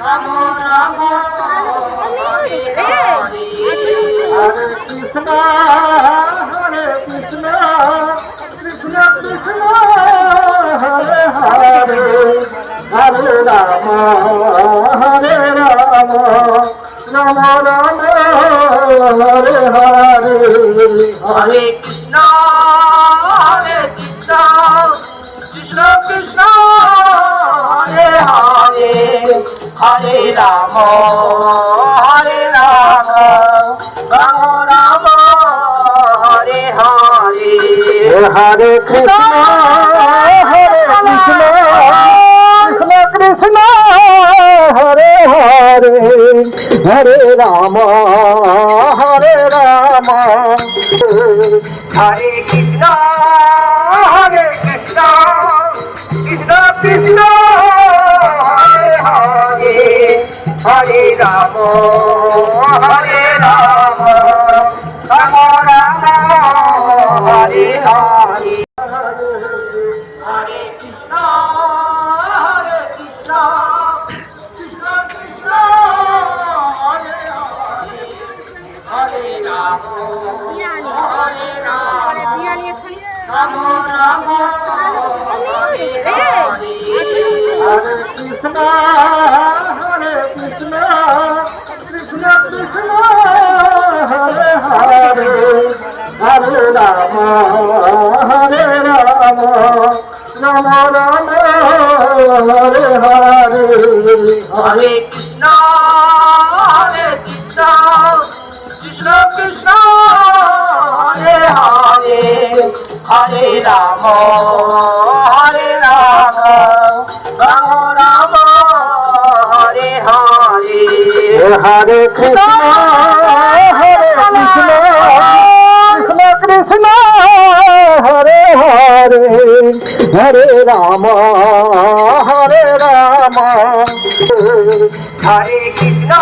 Ram Ram Hare Hare Hare Krishna Krishna Krishna Hare Hare Hare Ram Ram Ram Hare Hare Hare Krishna Krishna Krishna Hare Hare Hare Ram Ram Ram Hare Hare Hare Krishna Krishna Hare Hare Hare Ram Hare Krishna Krishna Krishna Hare Hare Hare Ram Ram Ram Hare Hare Hare Krishna Krishna Krishna Krishna Hare Hare Hare Ram Ram Ram Hare Hare Hare Krishna Krishna Krishna Krishna Hare Hare Hare Ram Ram Ram Hare Hare Hare Krishna Krishna Krishna Krishna Hare Hare Hare Ram Ram Ram Hare Hare Hare Krishna Krishna Hare Hare Hare Ram Hare Krishna